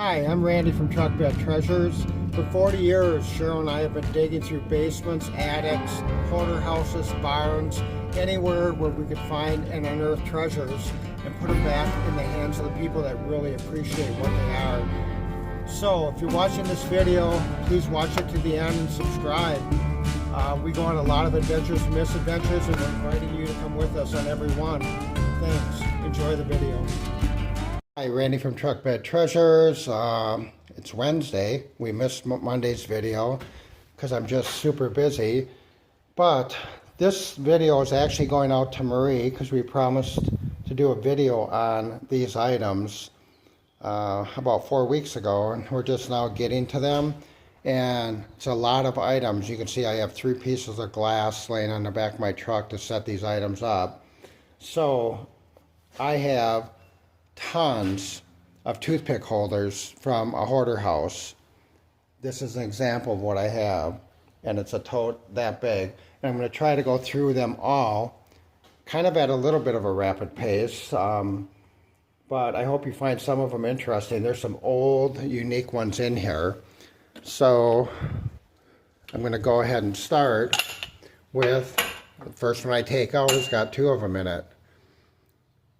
Hi, I'm Randy from Truck Bed Treasures. For 40 years, Cheryl and I have been digging through basements, attics, hoarder houses, barns, anywhere where we could find and unearth treasures and put them back in the hands of the people that really appreciate what they are. So, if you're watching this video, please watch it to the end and subscribe. We go on a lot of adventures and misadventures, and we're inviting you to come with us on every one. Thanks. Enjoy the video. Hi, Randy from Truck Bed Treasures. It's Wednesday. We missed Monday's video because I'm just super busy. But this video is actually going out to Marie because we promised to do a video on these items about 4 weeks ago, and we're just now getting to them. And it's a lot of items. You can see I have 3 pieces of glass laying on the back of my truck to set these items up. So I have tons of toothpick holders from a hoarder house. This is an example of what I have, and it's a tote that big. And I'm going to try to go through them all, kind of at a little bit of a rapid pace, but I hope you find some of them interesting. There's some old, unique ones in here. So I'm going to go ahead and start with the first one I take out. It's got 2 of them in it.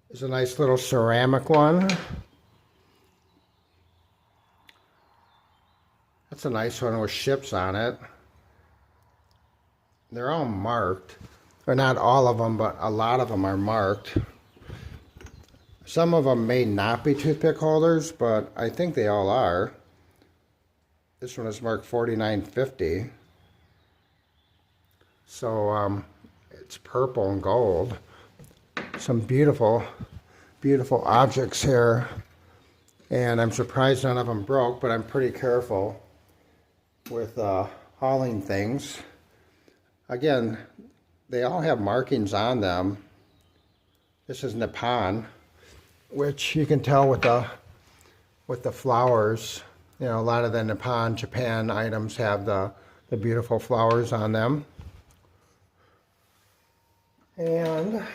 It's a nice little ceramic one. That's a nice one with ships on it. They're all marked. Or not all of them, but a lot of them are marked. Some of them may not be toothpick holders, but I think they all are. This one is marked 49.50. So it's purple and gold. Some beautiful objects here, and I'm surprised none of them broke, but I'm pretty careful with hauling things. Again, they all have markings on them. This is Nippon, which you can tell with the flowers. You know, a lot of the Nippon, Japan items have the beautiful flowers on them. And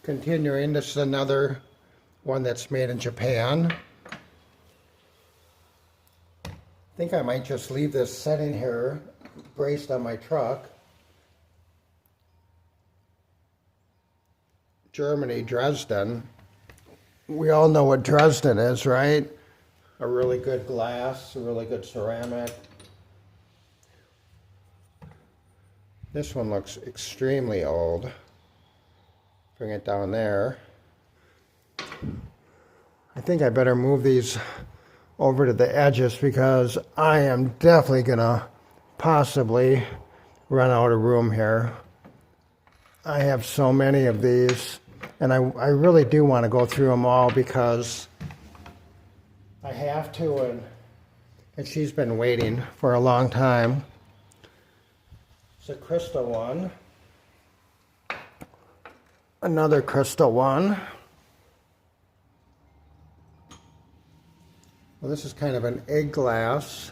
continuing, this is another one that's made in Japan. I think I might just leave this setting here, braced on my truck. Germany, Dresden. We all know what Dresden is, right? A really good glass, a really good ceramic. This one looks extremely old. Bring it down there. I think I better move these over to the edges because I am definitely gonna possibly run out of room here. I have so many of these, and I really do want to go through them all because I have to, and she's been waiting for a long time. It's a crystal one. Another crystal one. Well, this is kind of an egg glass.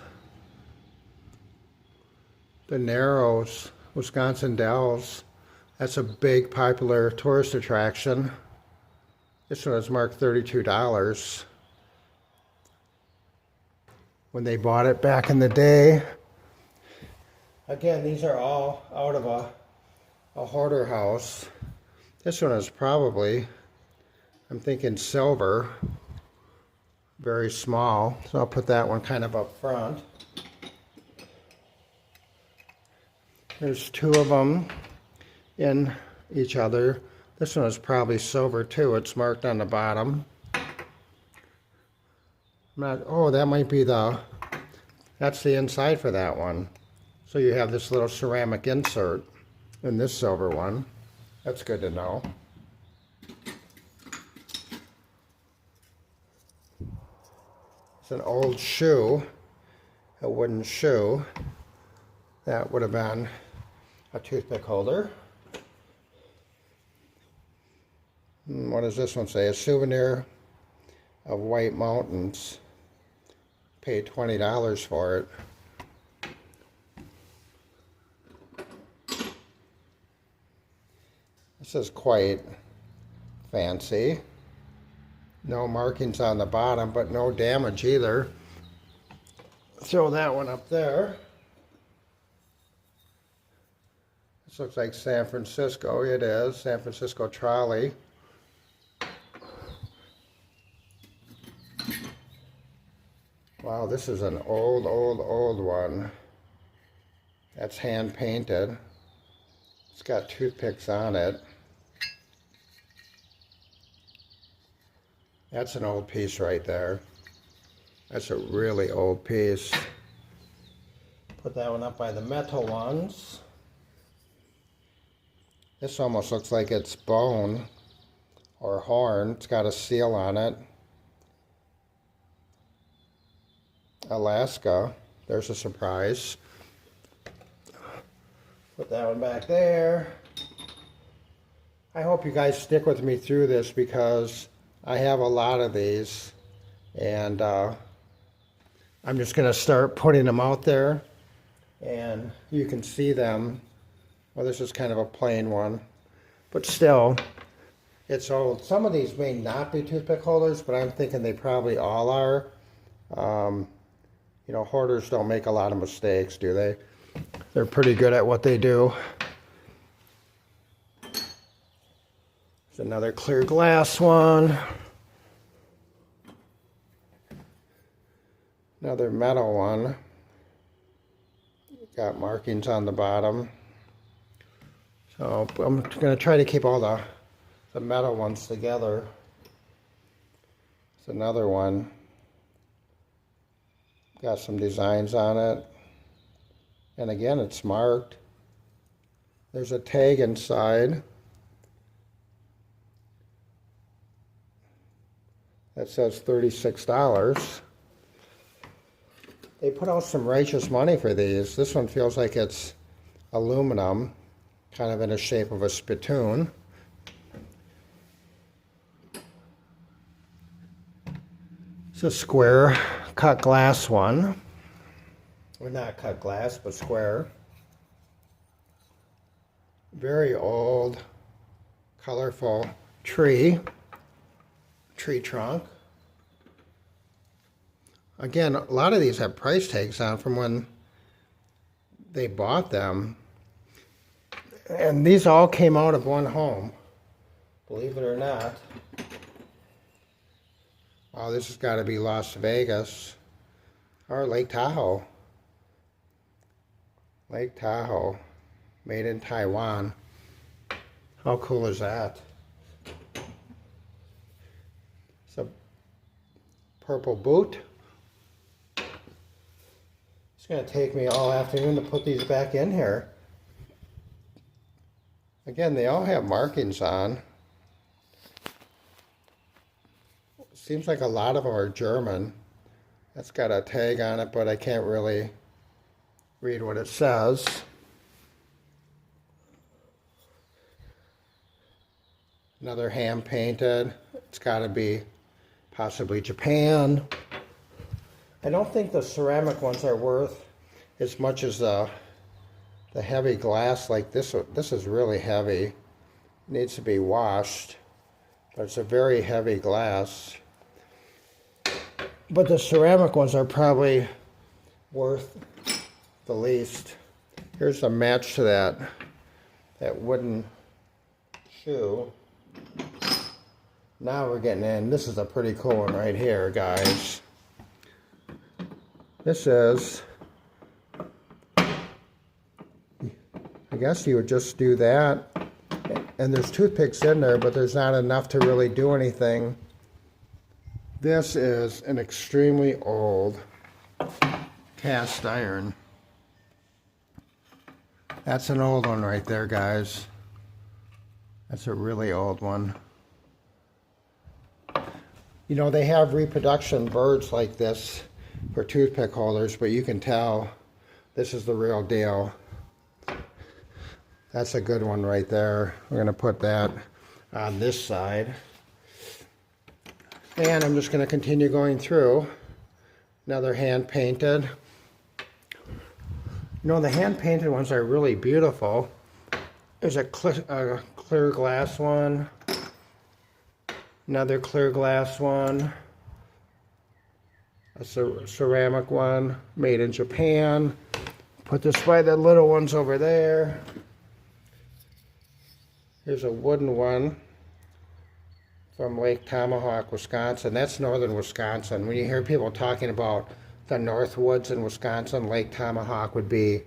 The Narrows, Wisconsin Dells. That's a big popular tourist attraction. This one is marked $32. When they bought it back in the day. Again, these are all out of a hoarder house. This one is probably, I'm thinking silver, very small, so I'll put that one kind of up front. There's 2 of them in each other. This one is probably silver too. It's marked on the bottom. Oh, that might be that's the inside for that one. So you have this little ceramic insert in this silver one. That's good to know. It's an old shoe, a wooden shoe. That would have been a toothpick holder. What does this one say? A souvenir of White Mountains. Paid $20 for it. This is quite fancy. No markings on the bottom, but no damage either. throw that one up there. This looks like San Francisco. It is San Francisco trolley. Wow, this is an old one. That's hand painted. It's got toothpicks on it. That's an old piece right there. That's a really old piece. Put that one up by the metal ones. This almost looks like it's bone or horn. It's got a seal on it. Alaska. There's a surprise. Put that one back there. I hope you guys stick with me through this because I have a lot of these, and I'm just going to start putting them out there and you can see them. Well, this is kind of a plain one, but still, it's old. Some of these may not be toothpick holders, but I'm thinking they probably all are. You know, hoarders don't make a lot of mistakes, do they? They're pretty good at what they do. There's another clear glass one. Another metal one. Got markings on the bottom. So I'm going to try to keep all the metal ones together. There's another one. Got some designs on it. And again, it's marked. There's a tag inside that says $36. They put out some righteous money for these. This one feels like it's aluminum, kind of in the shape of a spittoon. It's a square cut glass one. Well, not cut glass, but square. Very old, colorful tree trunk. Again, a lot of these have price tags on from when they bought them. And these all came out of one home, believe it or not. Oh, this has got to be Las Vegas or Lake Tahoe. Lake Tahoe, made in Taiwan. How cool is that? It's a purple boot. It's going to take me all afternoon to put these back in here. Again, they all have markings on. Seems like a lot of them are German. That's got a tag on it, but I can't really read what it says. Another hand painted. It's got to be possibly Japan. I don't think the ceramic ones are worth as much as the heavy glass like this. This is really heavy. It needs to be washed, but it's a very heavy glass. But the ceramic ones are probably worth the least. Here's a match to that wooden shoe. Now we're getting in. This is a pretty cool one right here, guys. This is, I guess you would just do that. And there's toothpicks in there, but there's not enough to really do anything. This is an extremely old cast iron. That's an old one right there, guys. That's a really old one. You know, they have reproduction birds like this for toothpick holders, but you can tell this is the real deal. That's a good one right there. We're going to put that on this side. And I'm just going to continue going through. Another hand painted. You know, the hand painted ones are really beautiful. There's a clear glass one. Another clear glass one. a ceramic one made in Japan. Put this by the little ones over there. Here's a wooden one from Lake Tomahawk, Wisconsin. That's northern Wisconsin. When you hear people talking about the North Woods in Wisconsin, Lake Tomahawk would be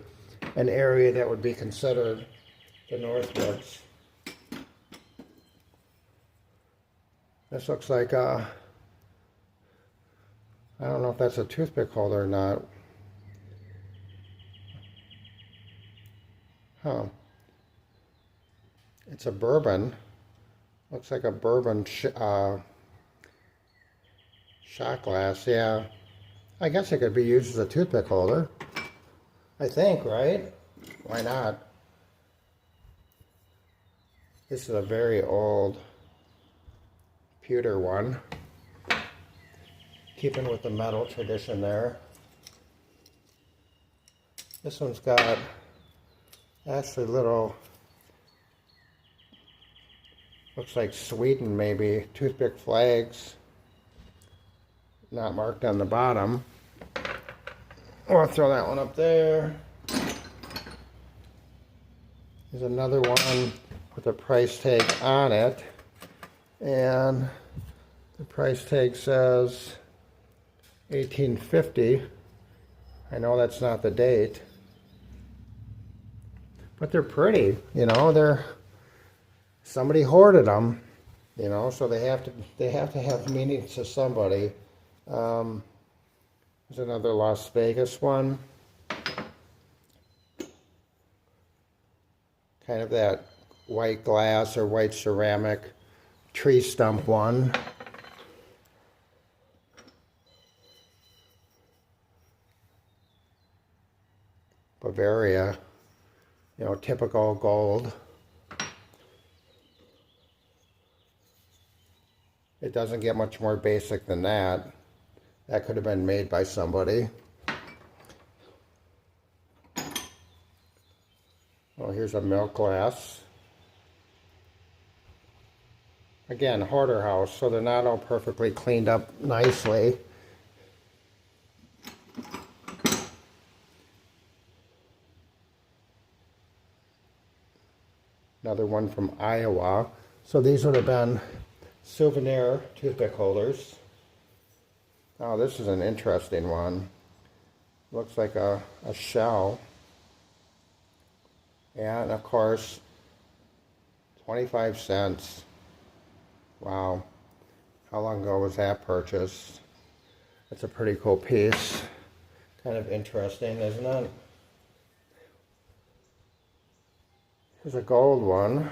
an area that would be considered the North Woods. This looks like a, I don't know if that's a toothpick holder or not. Huh. It's a bourbon. Looks like a bourbon shot glass, yeah. I guess it could be used as a toothpick holder. I think, right? Why not? This is a very old pewter one. Keeping with the metal tradition there. This one's got actually little, looks like Sweden maybe, toothpick flags. Not marked on the bottom. I'll throw that one up there. There's another one with a price tag on it. And the price tag says $18.50. I know that's not the date. But they're pretty, you know, somebody hoarded them, you know, so they have to have meaning to somebody. There's another Las Vegas one. Kind of that white glass or white ceramic tree stump one. Bavaria, you know, typical gold. It doesn't get much more basic than that. That could have been made by somebody. Oh, here's a milk glass. Again, Hoarder House, so they're not all perfectly cleaned up nicely. Another one from Iowa. So these would have been souvenir toothpick holders. Oh, this is an interesting one. Looks like a shell. And of course, 25 cents. Wow. How long ago was that purchased? That's a pretty cool piece. Kind of interesting, isn't it? Here's a gold one.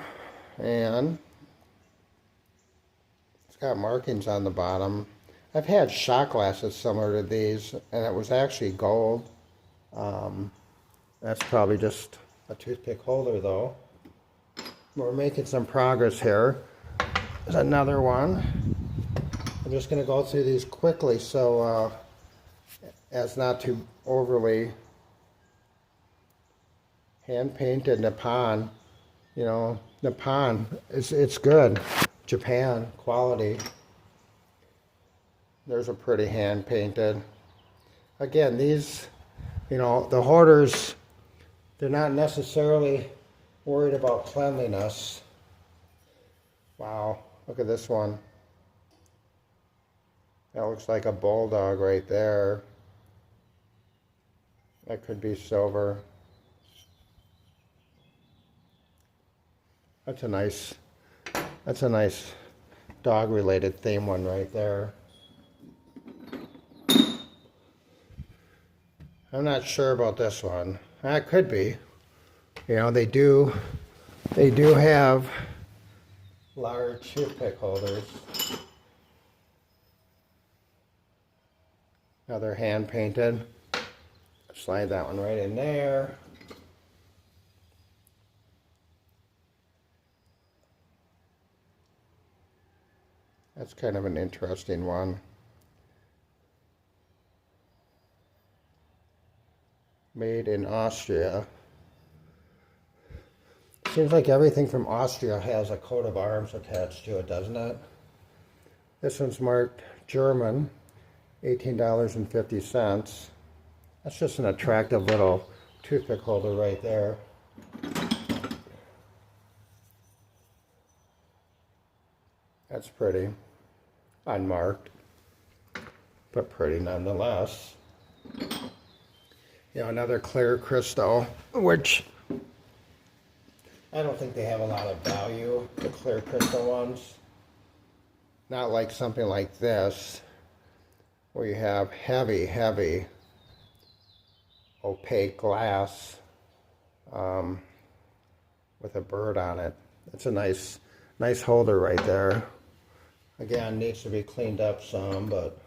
And it's got markings on the bottom. I've had shot glasses similar to these, and it was actually gold. That's probably just a toothpick holder, though. We're making some progress here. There's another one. I'm just going to go through these quickly so as not to overly hand-painted Nippon. You know, Nippon, it's good. Japan, quality. There's a pretty hand-painted. Again, these, you know, the hoarders, they're not necessarily worried about cleanliness. Wow, look at this one. That looks like a bulldog right there. That could be silver. That's a nice dog-related theme one right there. I'm not sure about this one. That could be. You know, they do have large toothpick holders. Another hand painted. Slide that one right in there. That's kind of an interesting one. Made in Austria. Seems like everything from Austria has a coat of arms attached to it, doesn't it? This one's marked German, $18.50. That's just an attractive little toothpick holder right there. That's pretty. Unmarked, but pretty nonetheless. You know, another clear crystal, which I don't think they have a lot of value, the clear crystal ones. Not like something like this, where you have heavy, heavy opaque glass with a bird on it. It's a nice holder right there. Again, needs to be cleaned up some, but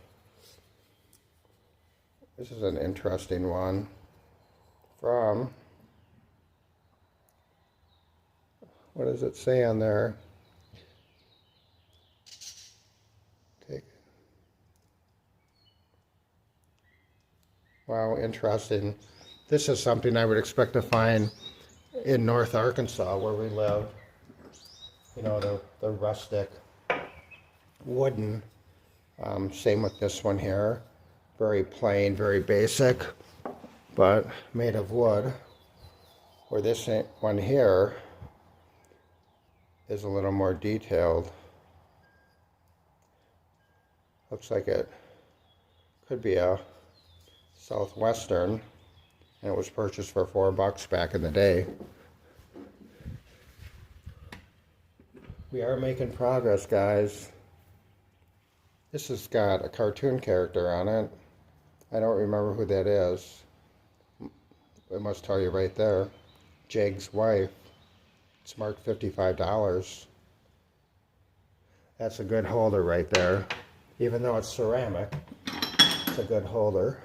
this is an interesting one from, what does it say on there? Wow, interesting. This is something I would expect to find in North Arkansas where we live. You know, the rustic wooden. Same with this one here. Very plain, very basic, but made of wood. Where this one here is a little more detailed. Looks like it could be a Southwestern, and it was purchased for $4 back in the day. We are making progress, guys. This has got a cartoon character on it. I don't remember who that is. It must tell you right there. Jag's wife. It's marked $55. That's a good holder right there. Even though it's ceramic, it's a good holder.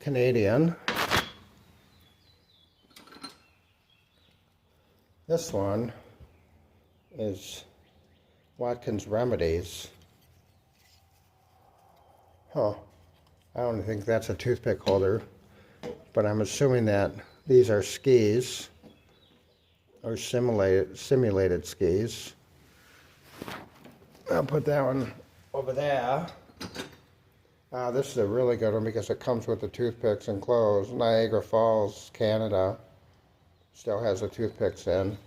Canadian. This one is Watkins Remedies. Huh. I don't think that's a toothpick holder, but I'm assuming that these are skis or simulated skis. I'll put that one over there. This is a really good one because it comes with the toothpicks enclosed. Niagara Falls, Canada, still has the toothpicks in.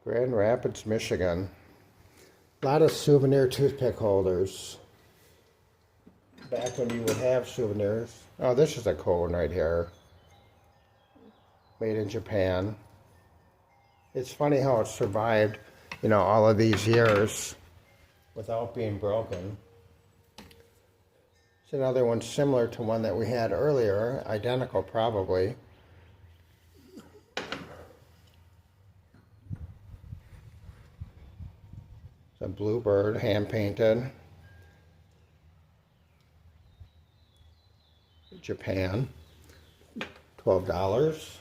Grand Rapids, Michigan. A lot of souvenir toothpick holders. Back when you would have souvenirs. Oh, this is a cool one right here. Made in Japan. It's funny how it survived, you know, all of these years without being broken. It's another one similar to one that we had earlier, identical probably. It's a bluebird, hand painted. Japan, $12.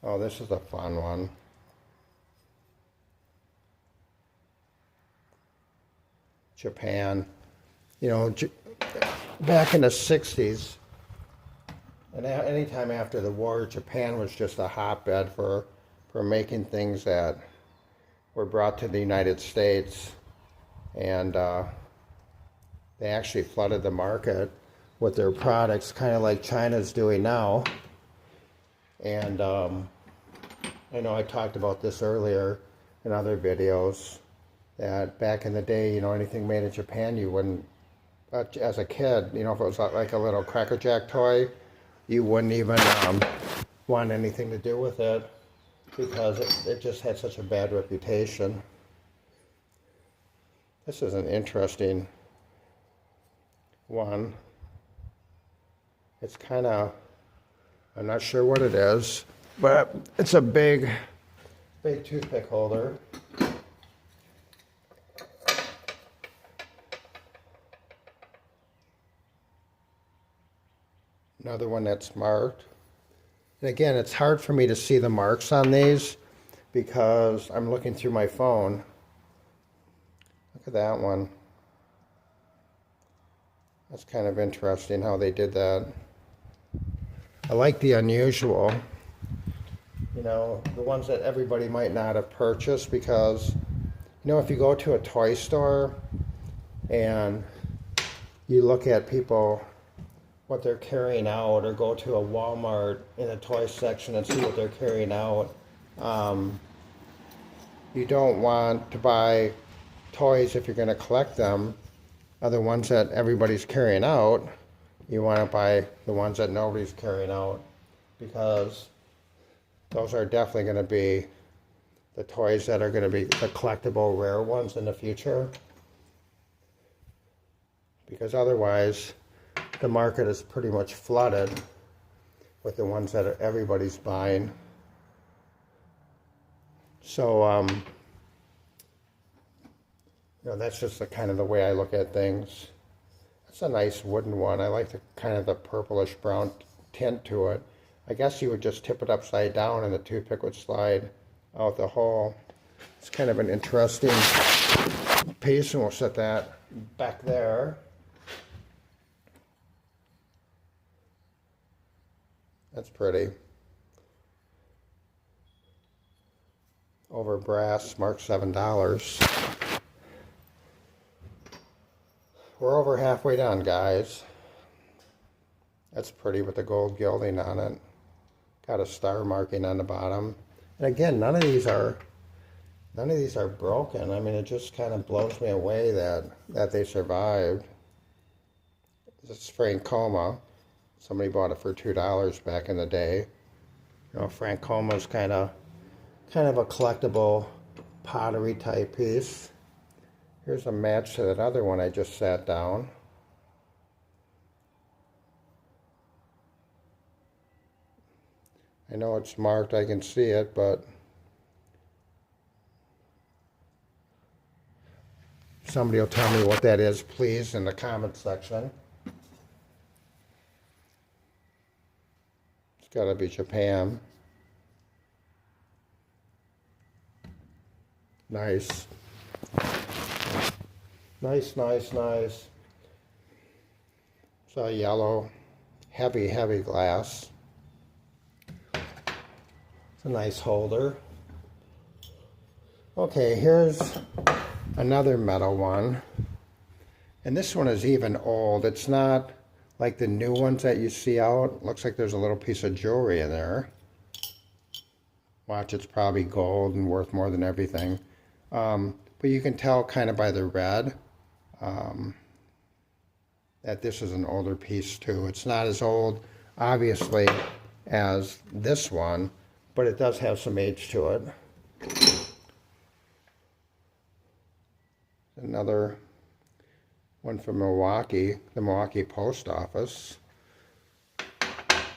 Oh, this is a fun one. Japan. You know, back in the 60s, and anytime after the war, Japan was just a hotbed for making things that were brought to the United States. And they actually flooded the market with their products, kind of like China's doing now. And I know I talked about this earlier in other videos, that back in the day, you know, anything made in Japan, you wouldn't, as a kid, you know, if it was like a little Cracker Jack toy, you wouldn't even want anything to do with it because it just had such a bad reputation. This is an interesting one. It's kind of, I'm not sure what it is, but it's a big toothpick holder. Another one that's marked. And again, it's hard for me to see the marks on these because I'm looking through my phone. Look at that one. That's kind of interesting how they did that. I like the unusual, you know, the ones that everybody might not have purchased, because, you know, if you go to a toy store and you look at people, what they're carrying out, or go to a Walmart in the toy section and see what they're carrying out, you don't want to buy toys if you're going to collect them, are the ones that everybody's carrying out. You want to buy the ones that nobody's carrying out, because those are definitely going to be the toys that are going to be the collectible rare ones in the future. Because otherwise, the market is pretty much flooded with the ones that everybody's buying. So, you know, that's just the kind of the way I look at things. It's a nice wooden one. I like the kind of the purplish brown tint to it. I guess you would just tip it upside down and the toothpick would slide out the hole. It's kind of an interesting piece, and we'll set that back there. That's pretty. Over brass, marked $7. We're over halfway done, guys. That's pretty with the gold gilding on it. Got a star marking on the bottom. And again, none of these are broken. I mean, it just kind of blows me away that they survived. This is Francoma. Somebody bought it for $2 back in the day. You know, Francoma is kind of a collectible pottery type piece. Here's a match to that other one I just sat down. I know it's marked, I can see it, but somebody will tell me what that is, please, in the comment section. It's gotta be Japan. Nice. Nice, nice, nice. It's a yellow, heavy, heavy glass. It's a nice holder. Okay, here's another metal one. And this one is even old. It's not like the new ones that you see out. Looks like there's a little piece of jewelry in there. Watch, it's probably gold and worth more than everything. But you can tell kind of by the red that this is an older piece too. It's not as old, obviously, as this one, but it does have some age to it. Another one from Milwaukee, the Milwaukee Post Office.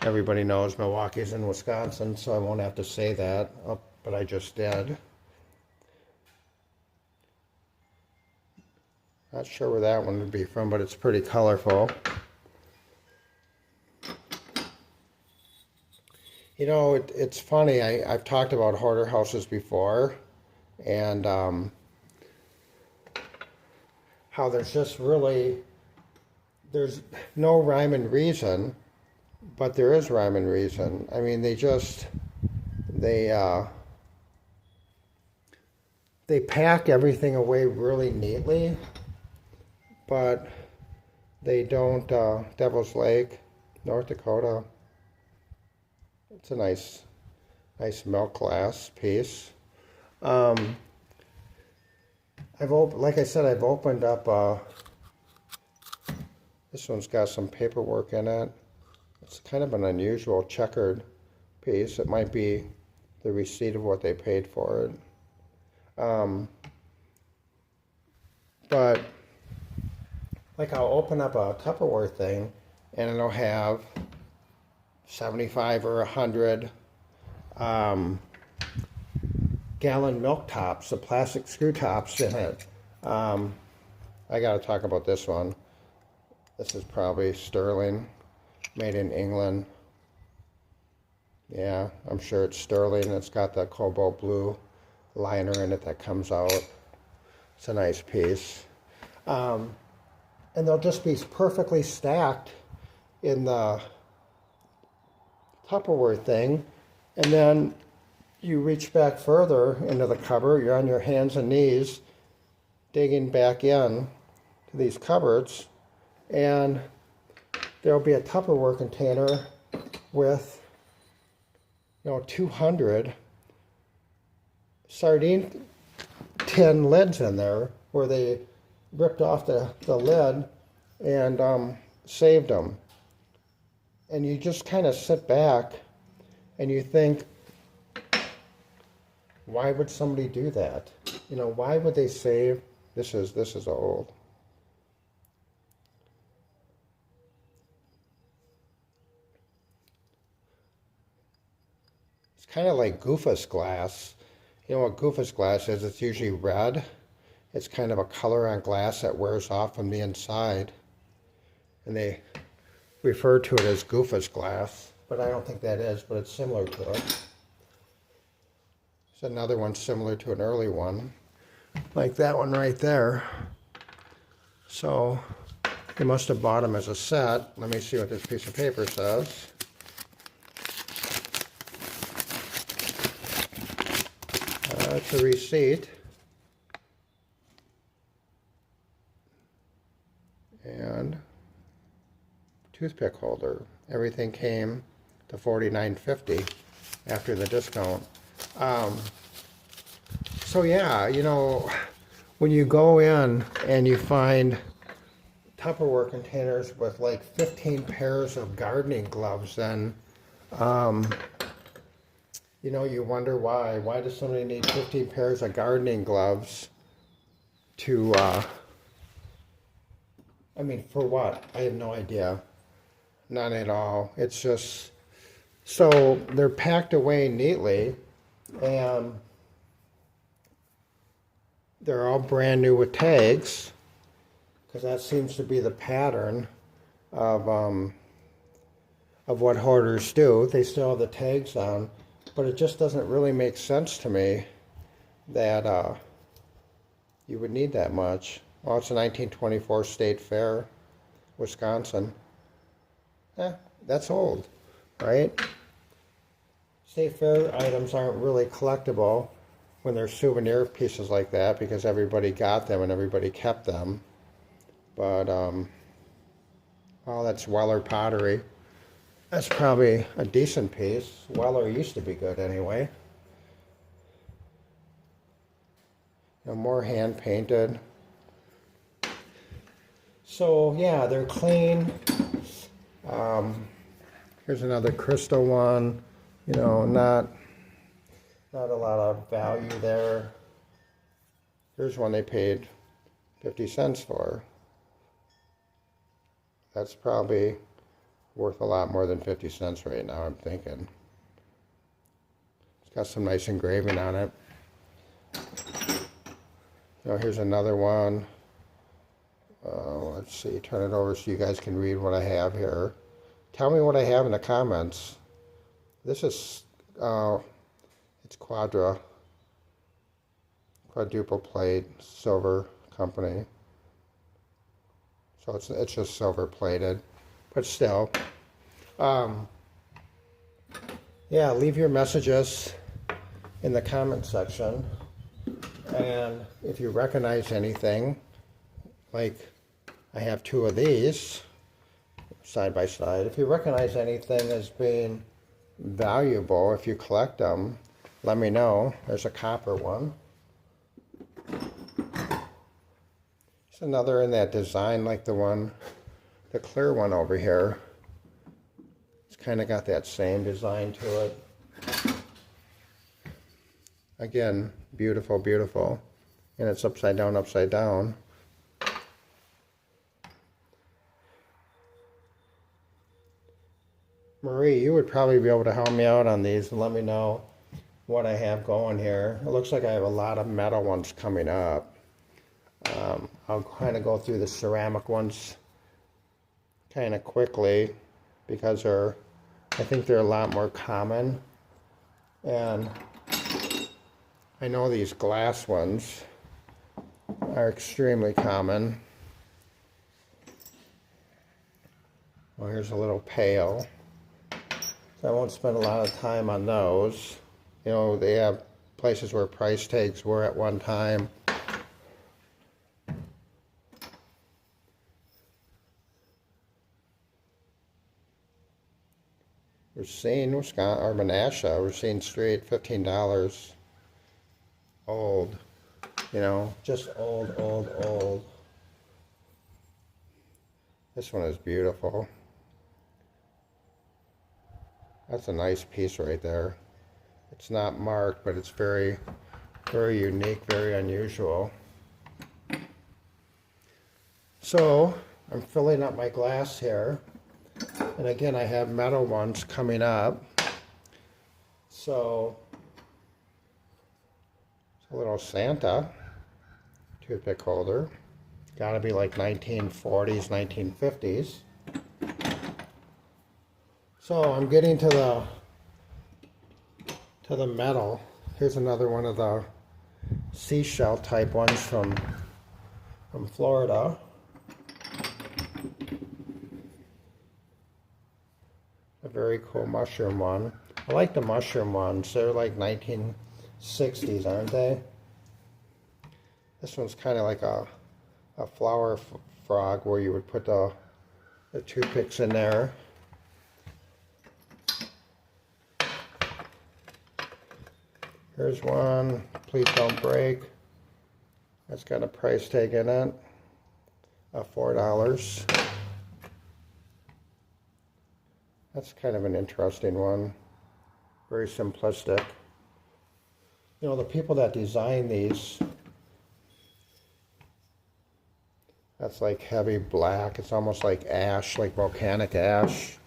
Everybody knows Milwaukee's in Wisconsin, so I won't have to say that, but I just did. Not sure where that one would be from, but it's pretty colorful. You know, it's funny, I've talked about hoarder houses before, and how there's just really, there's no rhyme and reason, but there is rhyme and reason. I mean, they pack everything away really neatly, but they don't. Devil's Lake, North Dakota. It's a nice milk glass piece. Like I said, I've opened up. This one's got some paperwork in it. It's kind of an unusual checkered piece. It might be the receipt of what they paid for it. But like, I'll open up a Tupperware thing and it'll have 75 or 100 gallon milk tops, the plastic screw tops in it. I gotta talk about this one. This is probably sterling, made in England. Yeah, I'm sure it's sterling. It's got the cobalt blue liner in it that comes out. It's a nice piece. And they'll just be perfectly stacked in the Tupperware thing, and then you reach back further into the cupboard. You're on your hands and knees digging back in to these cupboards, and there'll be a Tupperware container with 200 sardine tin lids in there, where they ripped off the lid and saved them. And you just kind of sit back and you think, why would somebody do that? Why would they save? This is old. It's kind of like Goofus glass. You know what Goofus glass is? It's usually red. It's kind of a color on glass that wears off from the inside. And they refer to it as Goofus glass, but I don't think that is, but it's similar to it. There's another one similar to an early one, like that one right there. So they must have bought them as a set. Let me see what this piece of paper says. It's a receipt. And toothpick holder. Everything came to $49.50 after the discount. So yeah, when you go in and you find Tupperware containers with like 15 pairs of gardening gloves, then you wonder why. Why does somebody need 15 pairs of gardening gloves to for what? I have no idea. None at all. It's just, so they're packed away neatly, and they're all brand new with tags, because that seems to be the pattern of what hoarders do. They still have the tags on, but it just doesn't really make sense to me that you would need that much. Well, it's a 1924 State Fair, Wisconsin. That's old, right? State Fair items aren't really collectible when they're souvenir pieces like that, because everybody got them and everybody kept them. But, that's Weller pottery. That's probably a decent piece. Weller used to be good anyway. More hand painted. So yeah, they're clean. Here's another crystal one. Not a lot of value there. Here's one they paid 50 cents for. That's probably worth a lot more than 50 cents right now, I'm thinking. It's got some nice engraving on it. Here's another one. Let's see, turn it over so you guys can read what I have here. Tell me what I have in the comments. This is, it's quadruple plate, silver company. So it's just silver plated, but still. Yeah, leave your messages in the comment section. And if you recognize anything, like I have two of these side by side. If you recognize anything as being valuable, if you collect them, let me know. There's a copper one. There's another in that design like the clear one over here. It's kind of got that same design to it. Again, beautiful, beautiful. And it's upside down, upside down. Marie, you would probably be able to help me out on these and let me know what I have going here. It looks like I have a lot of metal ones coming up. I'll kind of go through the ceramic ones kind of quickly because I think they're a lot more common. And I know these glass ones are extremely common. Well, here's a little pail. So I won't spend a lot of time on those. You know, they have places where price tags were at one time. We're seeing Wisconsin or Menasha. We're seeing straight $15. Old, you know, just old, old, old. This one is beautiful. That's a nice piece right there. It's not marked, but it's very, very unique, very unusual. So I'm filling up my glass here. And again, I have metal ones coming up. So, it's a little Santa toothpick holder. Gotta be like 1940s, 1950s. So I'm getting to the metal. Here's another one of the seashell type ones from Florida. A very cool mushroom one. I like the mushroom ones. They're like 1960s, aren't they? This one's kind of like a flower frog where you would put the toothpicks in there. Here's one. Please don't break. That's got a price tag in it of $4. That's kind of an interesting one. Very simplistic. You know, the people that design these, that's like heavy black. It's almost like ash, like volcanic ash.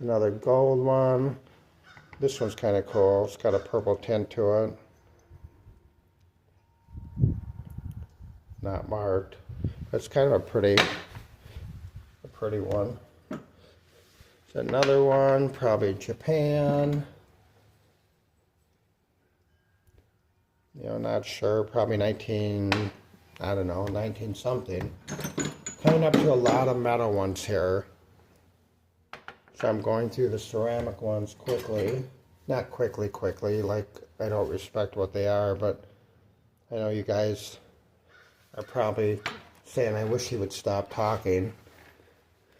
Another gold one. This one's kind of cool. It's got a purple tint to it. Not marked. It's kind of a pretty one. It's another one, probably Japan. You know, not sure. Probably 19 something. Coming up to a lot of metal ones here. So I'm going through the ceramic ones quickly. Not quickly, like I don't respect what they are, but I know you guys are probably saying, I wish he would stop talking.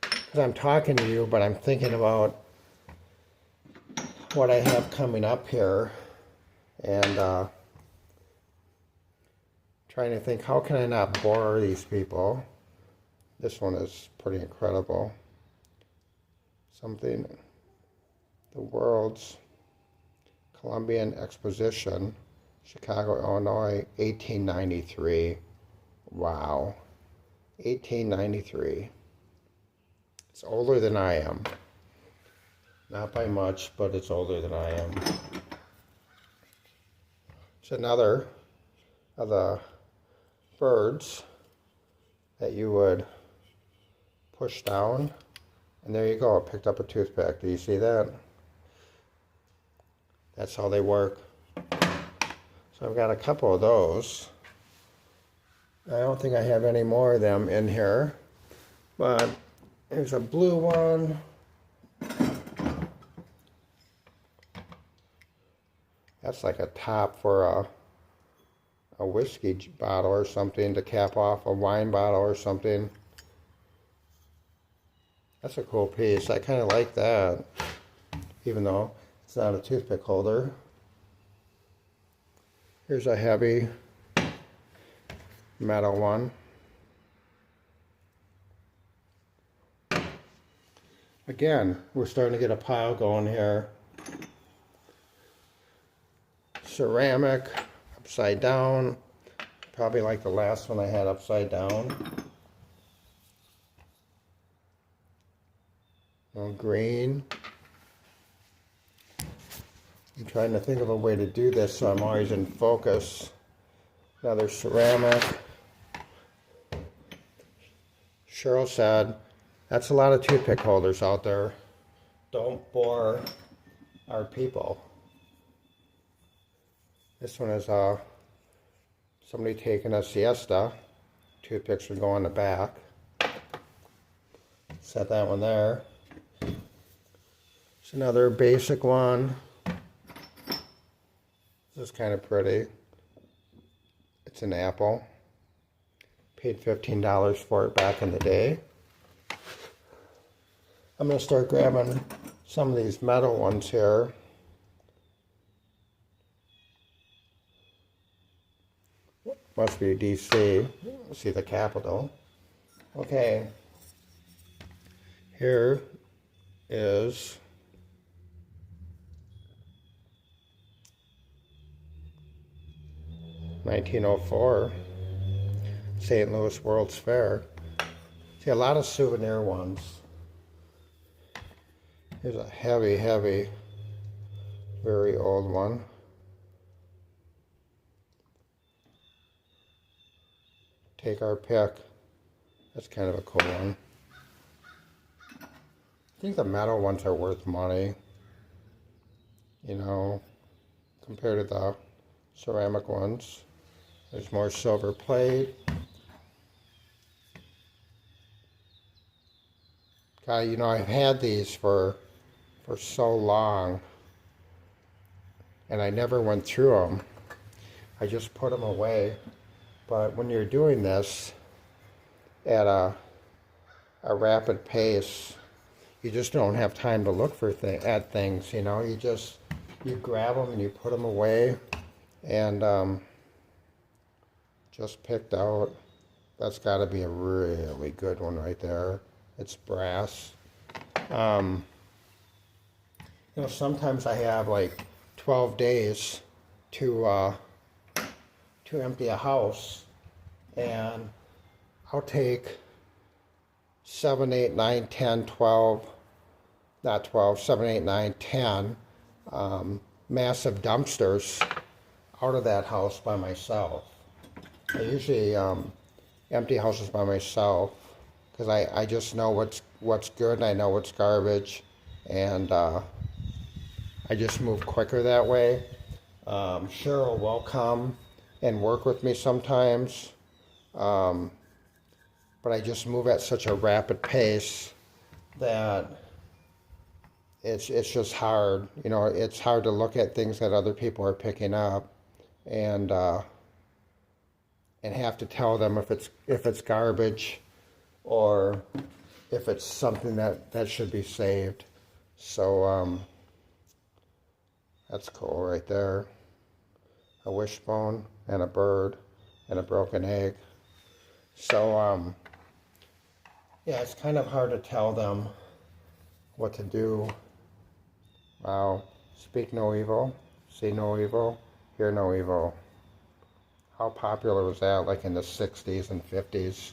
Because I'm talking to you, but I'm thinking about what I have coming up here. And trying to think, how can I not bore these people? This one is pretty incredible. Something, the World's Columbian Exposition, Chicago, Illinois, 1893. Wow. 1893. It's older than I am. Not by much, but it's older than I am. It's another of the birds that you would push down. And there you go, I picked up a toothpick. Do you see that? That's how they work. So I've got a couple of those. I don't think I have any more of them in here. But there's a blue one. That's like a top for a whiskey bottle or something to cap off a wine bottle or something. That's a cool piece. I kind of like that, even though it's not a toothpick holder. Here's a heavy metal one. Again, we're starting to get a pile going here. Ceramic, upside down. Probably like the last one I had upside down. Green. I'm trying to think of a way to do this so I'm always in focus. Another ceramic. Cheryl said, that's a lot of toothpick holders out there. Don't bore our people. This one is somebody taking a siesta. Toothpicks would go on the back. Set that one there. It's another basic one. This is kind of pretty. It's an apple. Paid $15 for it back in the day. I'm going to start grabbing some of these metal ones here. Must be DC. See the Capitol. Okay. Here is $1904 St. Louis World's Fair. See, a lot of souvenir ones. Here's a heavy, heavy, very old one. Take our pick. That's kind of a cool one. I think the metal ones are worth money, you know, compared to the ceramic ones. There's more silver plate. God, you know, I've had these for so long, and I never went through them. I just put them away. But when you're doing this at a rapid pace, you just don't have time to look for at things, you know. You grab them and you put them away. And just picked out, that's got to be a really good one right there. It's brass. You know, sometimes I have like 12 days to empty a house, and I'll take 7, 8, 9, 10, 12, not 12, 7, 8, 9, 10 massive dumpsters out of that house by myself. I usually empty houses by myself because I just know what's good and I know what's garbage, and I just move quicker that way. Cheryl will come and work with me sometimes, but I just move at such a rapid pace that it's just hard. You know, it's hard to look at things that other people are picking up and have to tell them if it's garbage or if it's something that should be saved. So that's cool right there. A wishbone and a bird and a broken egg. So yeah, it's kind of hard to tell them what to do. Wow. Speak no evil, see no evil, hear no evil. How popular was that, like in the 60s and 50s?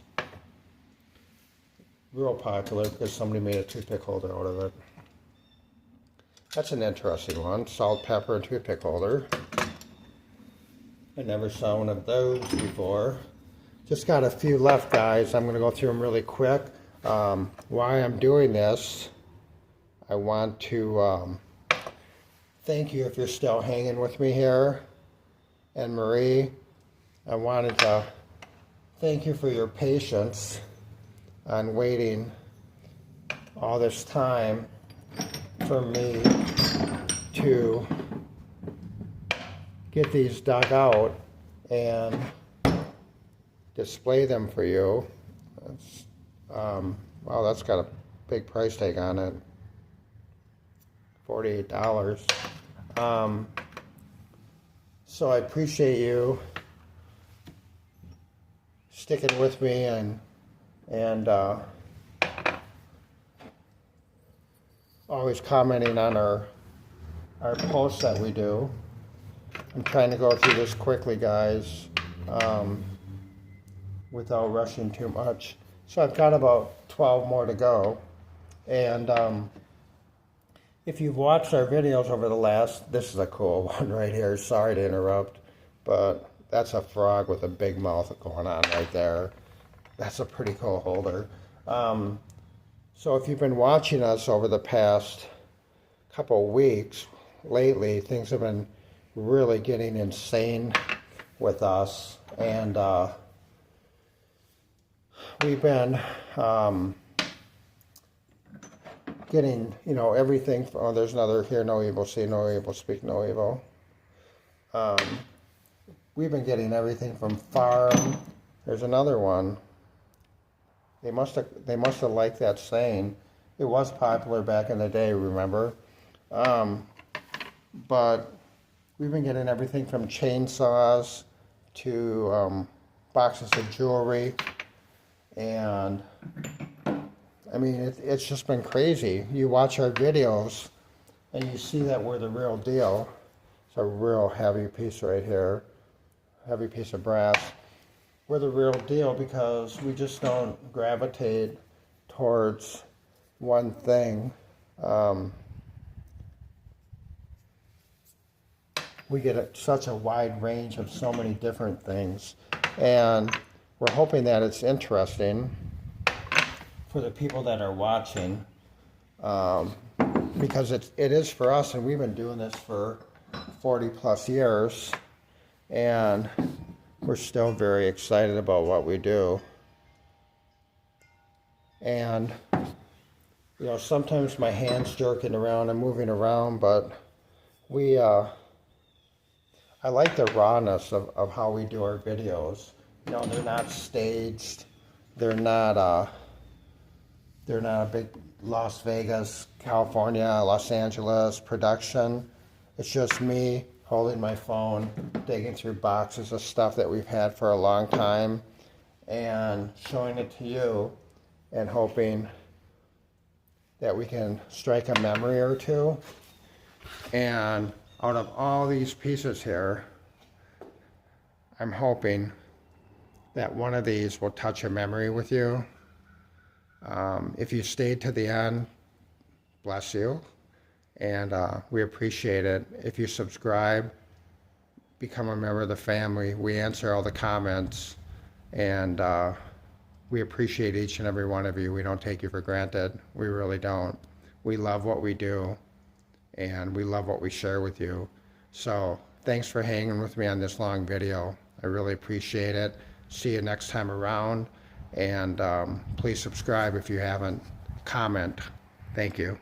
Real popular because somebody made a toothpick holder out of it. That's an interesting one. Salt, pepper, and toothpick holder. I never saw one of those before. Just got a few left, guys. I'm going to go through them really quick. While I'm doing this, I want to thank you if you're still hanging with me here. And Marie, I wanted to thank you for your patience on waiting all this time for me to get these dug out and display them for you. That's, wow, that's got a big price tag on it. $48. So I appreciate you sticking with me and always commenting on our posts that we do. I'm trying to go through this quickly, guys, without rushing too much. So I've got about 12 more to go. And if you've watched our videos over the last, this is a cool one right here. Sorry to interrupt, but that's a frog with a big mouth going on right there. That's a pretty cool holder. So if you've been watching us over the past couple weeks, lately, things have been really getting insane with us. And we've been getting, everything. Oh, there's another here. No evil, see no evil, speak no evil. We've been getting everything from farm. There's another one. They must have liked that saying. It was popular back in the day, remember? But we've been getting everything from chainsaws to boxes of jewelry, and I mean it's just been crazy. You watch our videos and you see that we're the real deal. It's a real heavy piece right here, heavy piece of brass. We're the real deal because we just don't gravitate towards one thing. We get such a wide range of so many different things, and we're hoping that it's interesting for the people that are watching, because it is for us, and we've been doing this for 40 plus years, and we're still very excited about what we do. And sometimes my hand's jerking around and moving around, but I like the rawness of how we do our videos. They're not staged. They're not a big Las Vegas, California, Los Angeles production. It's just me holding my phone, digging through boxes of stuff that we've had for a long time, and showing it to you, and hoping that we can strike a memory or two. And out of all these pieces here, I'm hoping that one of these will touch a memory with you. If you stayed to the end, bless you, and we appreciate it. If you subscribe, become a member of the family. We answer all the comments, and we appreciate each and every one of you. We don't take you for granted. We really don't. We love what we do, and we love what we share with you. So thanks for hanging with me on this long video. I really appreciate it. See you next time around, and please subscribe if you haven't. Comment. Thank you.